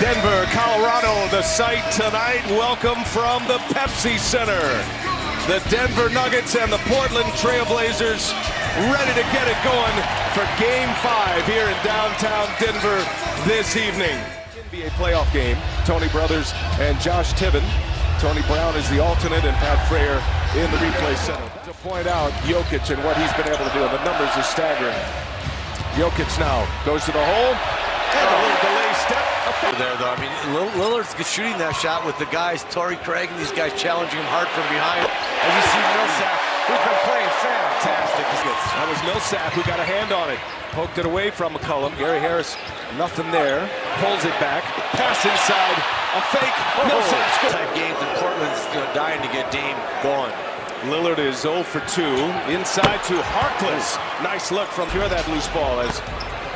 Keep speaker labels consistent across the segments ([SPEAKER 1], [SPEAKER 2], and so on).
[SPEAKER 1] Denver, Colorado, the site tonight. Welcome from the Pepsi Center. The Denver Nuggets and the Portland Trail Blazers ready to get it going for Game 5 here in downtown Denver this evening. NBA playoff game, Tony Brothers and Josh Tibbin. Tony Brown is the alternate and Pat Frayer in the replay center. To point out Jokic and what he's been able to do, and the numbers are staggering. Jokic now goes to the hole, and a little delay step.
[SPEAKER 2] There though, I mean, Lillard's shooting that shot with the guys, Torrey Craig and these guys challenging him hard from behind. As you see Millsap, who's been playing fantastic.
[SPEAKER 1] That was Millsap who got a hand on it. Poked it away from McCollum. Gary Harris, nothing there. Pulls it back. Pass inside. A fake. Millsap scores.
[SPEAKER 2] Type games in Portland's dying to get Dame going.
[SPEAKER 1] Lillard is 0 for 2. Inside to Harkless. Nice look from here, that loose ball as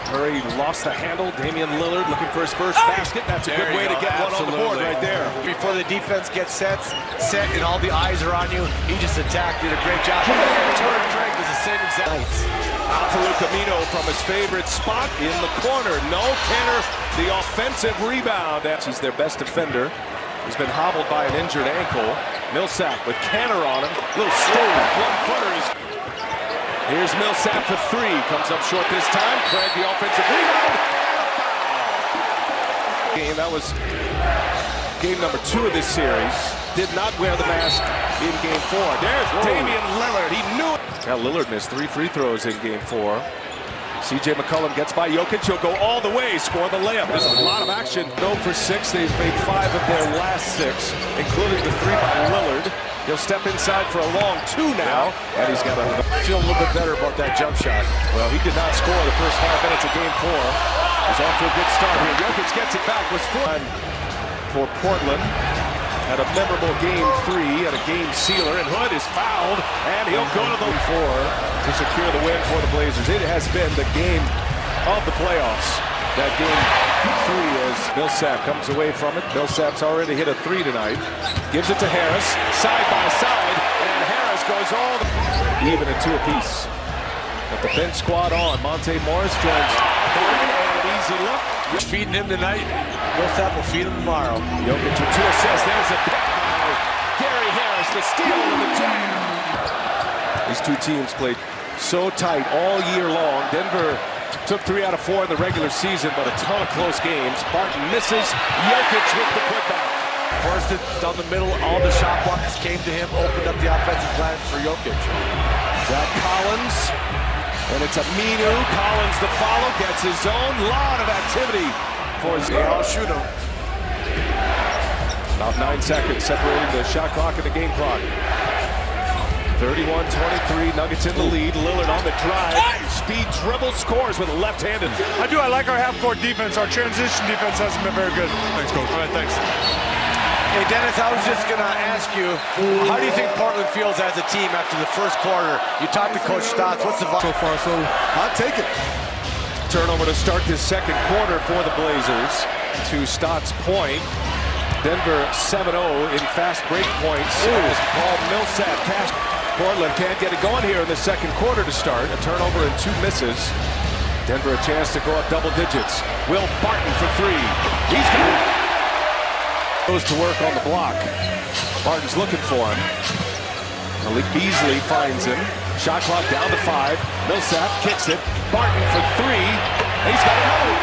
[SPEAKER 1] Murray lost the handle. Damian Lillard looking for his first basket. That's a good way to get one on the board right there.
[SPEAKER 2] Before the defense gets set and all the eyes are on you, he just attacked, did a great job. Torrey Craig was the same exact night.
[SPEAKER 1] Alfredo Camino from his favorite spot in the corner. No, Kenner, the offensive rebound. He's their best defender. He's been hobbled by an injured ankle. Millsap with Kenner on him. Little step back, one-footer is... Here's Millsap for 3. Comes up short this time. Craig, the offensive rebound. That was game number 2 of this series. Did not wear the mask in game 4. There's Damian Lillard. He knew it. Now Lillard missed 3 free throws in game 4. C.J. McCollum gets by Jokic. He'll go all the way, score the layup. There's a lot of action. 0 for 6. They've made 5 of their last 6, including the 3 by Lillard. He'll step inside for a long 2 now, and he's got a
[SPEAKER 2] feel a little bit better about that jump shot.
[SPEAKER 1] Well, he did not score the first 5 minutes of game 4. He's off to a good start here. Jokic gets it back. Was fun for Portland. Had a memorable game 3 and a game sealer, and Hood is fouled, and he'll go to the 4 to secure the win for the Blazers. It has been the game of the playoffs. That game 3 as Millsap comes away from it. Millsap's already hit a 3 tonight. Gives it to Harris, side by side, and Harris goes all the even at 2 apiece. But the bench squad on. Monte Morris joins Barton, and an easy look.
[SPEAKER 2] You're feeding him tonight. Millsap will feed him tomorrow.
[SPEAKER 1] Jokic with 2 assists. There's a pick by Gary Harris, the steal and the jam. These 2 teams played so tight all year long. Denver took 3 out of 4 in the regular season, but a ton of close games. Barton misses. Jokic with the putback.
[SPEAKER 2] Forced it down the middle. All the shot blocks came to him. Opened up the offensive plan for Jokic.
[SPEAKER 1] Zach Collins. And it's Aminu. Collins the follow. Gets his own. Lot of activity for his...
[SPEAKER 2] I'll shoot him.
[SPEAKER 1] About 9 seconds separating the shot clock and the game clock. 31-23, Nuggets in the lead. Lillard on the drive. Speed dribble, scores with a left-handed.
[SPEAKER 3] I like our half-court defense. Our transition defense hasn't been very good. Thanks, Coach. All right, thanks.
[SPEAKER 2] Hey, Dennis, I was just going to ask you, how do you think Portland feels as a team after the first quarter? You talked to Coach Stotts. What's the vibe
[SPEAKER 3] so far? So I'll take it.
[SPEAKER 1] Turnover to start this second quarter for the Blazers. To Stotts' point, Denver 7-0 in fast break points. As Paul Millsap cash. Portland can't get it going here in the second quarter to start. A turnover and 2 misses. Denver a chance to go up double digits. Will Barton for 3. He's got it. Goes to work on the block. Barton's looking for him. Malik Beasley finds him. Shot clock down to 5. Millsap kicks it. Barton for 3. He's got another.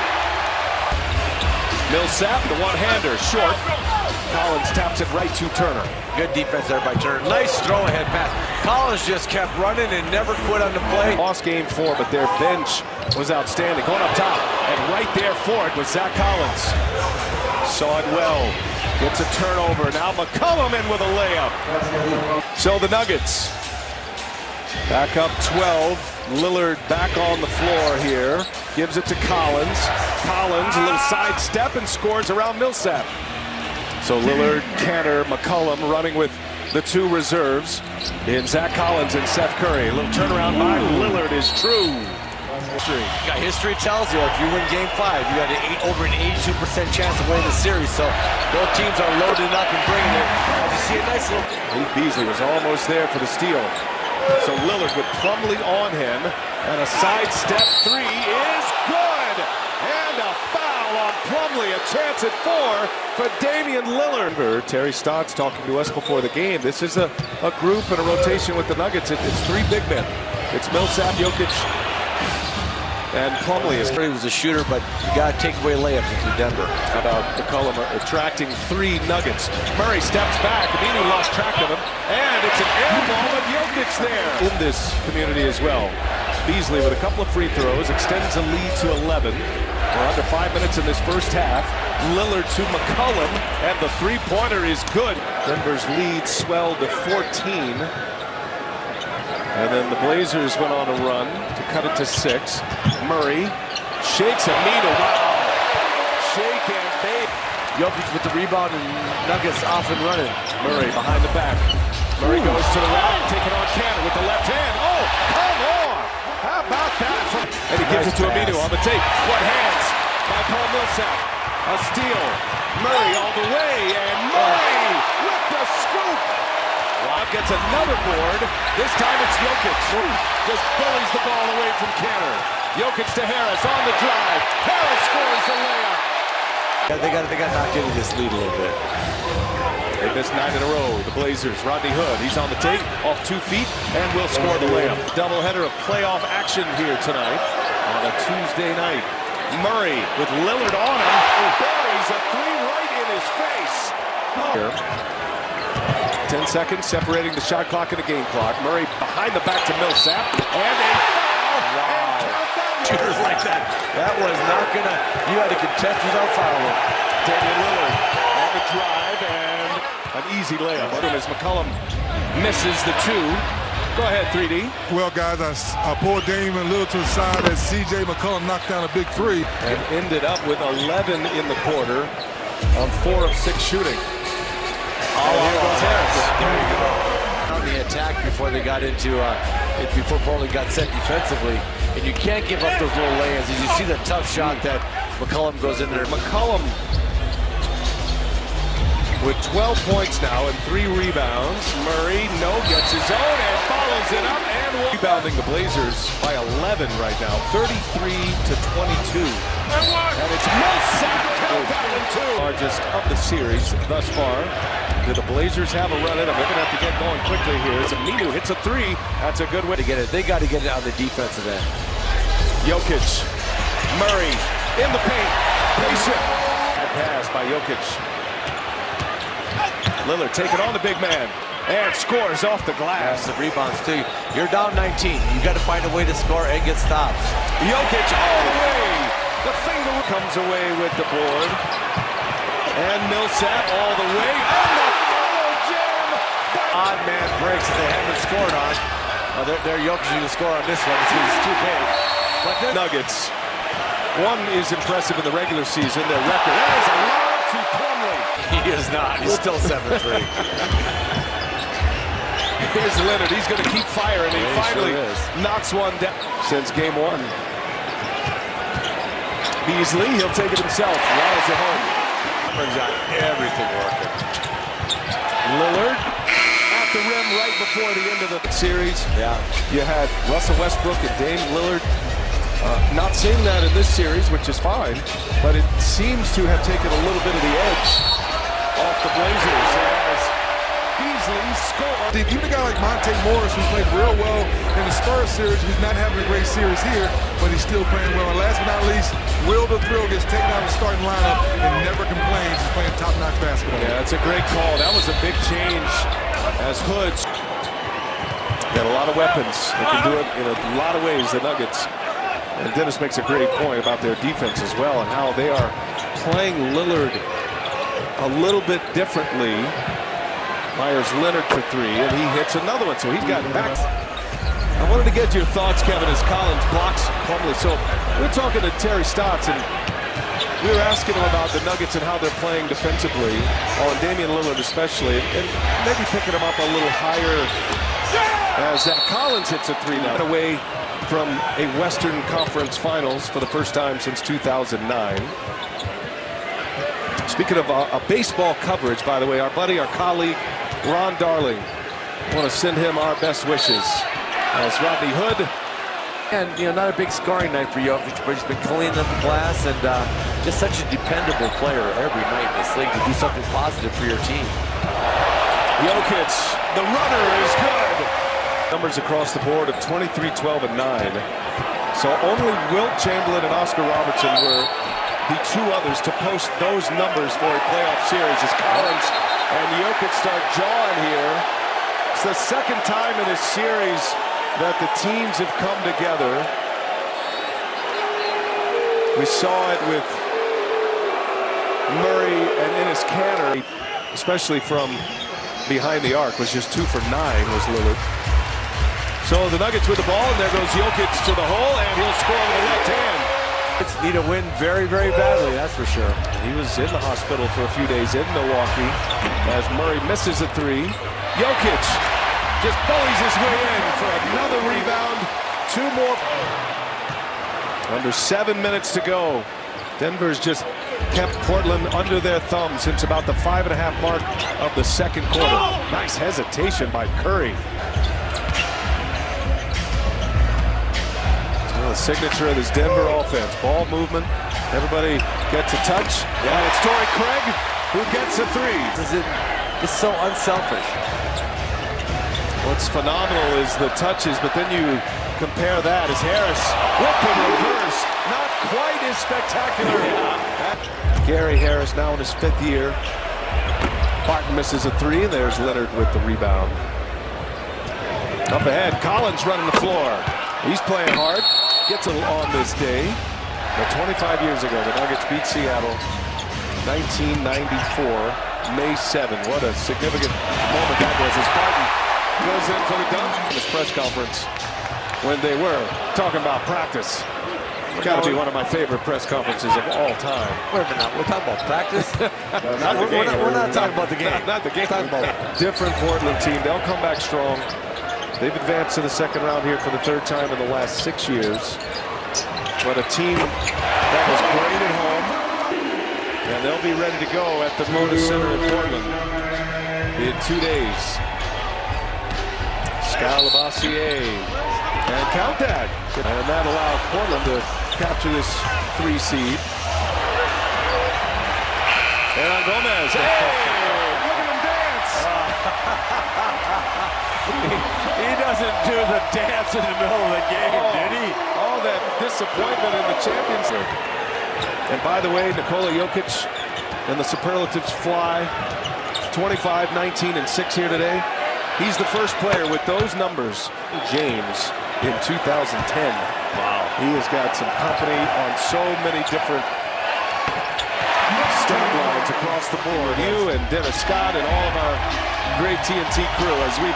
[SPEAKER 1] Millsap, the one-hander, short. Collins taps it right to Turner.
[SPEAKER 2] Good defense there by Turner. Nice throw-ahead pass. Collins just kept running and never quit on the play.
[SPEAKER 1] Lost game 4, but their bench was outstanding. Going up top, and right there for it was Zach Collins. Saw it well. Gets a turnover. Now McCollum in with a layup. So the Nuggets back up 12. Lillard back on the floor here. Gives it to Collins. Collins, a little sidestep and scores around Millsap. So Lillard, Cantor, McCollum running with the 2 reserves in Zach Collins and Seth Curry. A little turnaround by Lillard is true.
[SPEAKER 2] History tells you if you win game 5, you got over an 82% chance of winning the series. So both teams are loading up and bringing it. As you see a nice little...
[SPEAKER 1] Beasley was almost there for the steal. So Lillard with Plumlee on him, and a sidestep 3 is good. And a foul foul on Plumlee. A chance at 4 for Damian Lillard. Terry Stotts talking to us before the game. This is a group and a rotation with the Nuggets. It's 3 big men. It's Millsap, Jokic, and Plumlee.
[SPEAKER 2] He was a shooter, but you got to take away layups into Denver.
[SPEAKER 1] How about McCollum attracting 3 Nuggets? Murray steps back. Immediately lost track of him. And it's an air ball, but Jokic's there. In this community as well. Beasley with a couple of free throws extends the lead to 11. We're under 5 minutes in this first half. Lillard to McCollum, and the three-pointer is good. Denver's lead swelled to 14. And then the Blazers went on a run to cut it to 6. Murray shakes Aminu. Wow. Shake and bake.
[SPEAKER 2] Jokic with the rebound and Nuggets off and running.
[SPEAKER 1] Murray behind the back. Murray goes to the right, taking on Cannon with the left hand. Oh, come on! How about that? And he gives it to Aminu on the tape. What hands by Paul Millsap. A steal. Murray all the way, and Murray with the scoop. Wow, gets another board. This time it's Jokic. Just bullies the ball away from Cannon. Jokic to Harris on the drive. Harris scores the layup.
[SPEAKER 2] Yeah, they got knocked into this lead a little bit.
[SPEAKER 1] They missed 9 in a row. The Blazers. Rodney Hood. He's on the tape, off 2 feet, and will score the layup. Doubleheader of playoff action here tonight on a Tuesday night. Murray with Lillard on him. Buries a 3 right in his face. Here. 10 seconds separating the shot clock and the game clock. Murray behind the back to Millsap. And a foul.
[SPEAKER 2] Wow. Shooters like that. That was not going to... You had to contest without fouling.
[SPEAKER 1] Damian Lillard on the drive and an easy layup. As McCollum misses the 2. Go ahead, 3D.
[SPEAKER 3] Well, guys, I pulled Damian Lillard to the side as C.J. McCollum knocked down a big 3.
[SPEAKER 1] And ended up with 11 in the quarter on 4 of 6 shooting.
[SPEAKER 2] Here goes Harris. There you go. On the attack before they got into before Portland got set defensively, and you can't give up those little layers. As you see the tough shot that McCollum goes in there.
[SPEAKER 1] McCollum with 12 points now and 3 rebounds. Murray gets his own and follows it up and rebounding the Blazers by 11 right now, 33 to 22. And it's Millsap count that one too. Largest of the series thus far. Do the Blazers have a run in them? They're going to have to get going quickly here. As Aminu hits a 3, that's a good way
[SPEAKER 2] to get it. They got to get it on the defensive end.
[SPEAKER 1] Jokic, Murray in the paint. Patient. Bad pass by Jokic. Lillard taking on the big man and scores off the glass.
[SPEAKER 2] The rebounds too. You're down 19. You got to find a way to score and get stops.
[SPEAKER 1] Jokic all the way. The finger comes away with the board. And Millsap all the way. And the follow jam.
[SPEAKER 2] Odd man breaks that they haven't scored on. They're Jokic to score on this one. It's too big. But
[SPEAKER 1] Nuggets. One is impressive in the regular season. Their record. That is a lob to Plumlee.
[SPEAKER 2] He is not. He's still 7-3.
[SPEAKER 1] Here's Leonard. He's going to keep firing. He finally knocks one down since game 1. Beasley, he'll take it himself. Rattles it home.
[SPEAKER 2] Got everything working.
[SPEAKER 1] Lillard at the rim right before the end of the series.
[SPEAKER 2] Yeah.
[SPEAKER 1] You had Russell Westbrook and Dame Lillard. Not seeing that in this series, which is fine, but it seems to have taken a little bit of the edge off the Blazers as Beasley scored.
[SPEAKER 3] Even a guy like Monte Morris, who played real well in the Spurs series, who's not having a great series here, but he's still playing well. And last but not least, Will the Thrill gets taken out of the starting lineup and never complains. He's playing top-notch basketball.
[SPEAKER 1] Yeah, that's a great call. That was a big change as Hoods got a lot of weapons. They can do it in a lot of ways, the Nuggets. And Dennis makes a great point about their defense as well and how they are playing Lillard a little bit differently. Myers Leonard for 3, and he hits another one, so he's gotten back. I wanted to get your thoughts, Kevin, as Collins blocks Plumlee. So we're talking to Terry Stotts, and we were asking him about the Nuggets and how they're playing defensively, on Damian Lillard especially, and maybe picking him up a little higher as that Collins hits a 3 now. Away from a Western Conference Finals for the first time since 2009. Speaking of a baseball coverage, by the way, our buddy, our colleague, Ron Darling, I want to send him our best wishes as Rodney Hood
[SPEAKER 2] And, not a big scoring night for Jokic, but he's been cleaning up the glass and just such a dependable player every night in this league to do something positive for your team.
[SPEAKER 1] Jokic, the runner is good. Numbers across the board of 23, 12, and 9. So only Wilt Chamberlain and Oscar Robertson were the two others to post those numbers for a playoff series as Collins and Jokic start jawing here. It's the second time in this series that the teams have come together. We saw it with Murray and Enes Kanter, especially from behind the arc, was just 2 for 9 was Lillard. So the Nuggets with the ball, and there goes Jokic to the hole, and he'll score with the left hand.
[SPEAKER 2] It's need a win very, very badly, that's for sure.
[SPEAKER 1] He was in the hospital for a few days in Milwaukee as Murray misses a 3. Jokic just bullies his way in for another rebound. 2 more. Under 7 minutes to go. Denver's just kept Portland under their thumb since about the 5.5 mark of the second quarter. Nice hesitation by Curry. Well, the signature of this Denver offense. Ball movement. Everybody gets a touch. And it's Torrey Craig who gets a 3.
[SPEAKER 2] It's so unselfish.
[SPEAKER 1] What's phenomenal is the touches, but then you compare that as Harris whip in reverse. Not quite as spectacular. Gary Harris now in his 5th year. Barton misses a 3. There's Leonard with the rebound. Up ahead, Collins running the floor. He's playing hard. Gets it on this day. But 25 years ago, the Nuggets beat Seattle. 1994, May 7. What a significant moment that was as Barton goes in for the dunk in this press conference when they were talking about practice. Got to be one of my favorite press conferences of all time.
[SPEAKER 2] Wait a minute, we're talking about practice?
[SPEAKER 1] Not the game.
[SPEAKER 2] We're not talking about the game.
[SPEAKER 1] Not the game.
[SPEAKER 2] We're talking about
[SPEAKER 1] different Portland team. They'll come back strong. They've advanced to the second round here for the 3rd time in the last 6 years. But a team that was great at home, and they'll be ready to go at the Moda Center in Portland in 2 days. Scalabassier, and count that. And that allowed Portland to capture this 3 seed. And on Gomez. Hey, look at him dance.
[SPEAKER 2] He doesn't do the dance in the middle of the game, did he?
[SPEAKER 1] All that disappointment in the championship. And by the way, Nikola Jokic and the superlatives fly. 25, 19, and 6 here today. He's the first player with those numbers. James in 2010. Wow. He has got some company on so many different stat lines across the board. You and Dennis Scott and all of our great TNT crew as we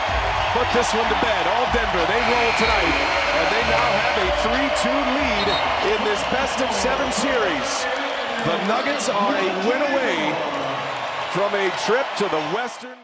[SPEAKER 1] put this one to bed. All Denver, they roll tonight, and they now have a 3-2 lead in this best-of-7 series. The Nuggets are a win away from a trip to the Western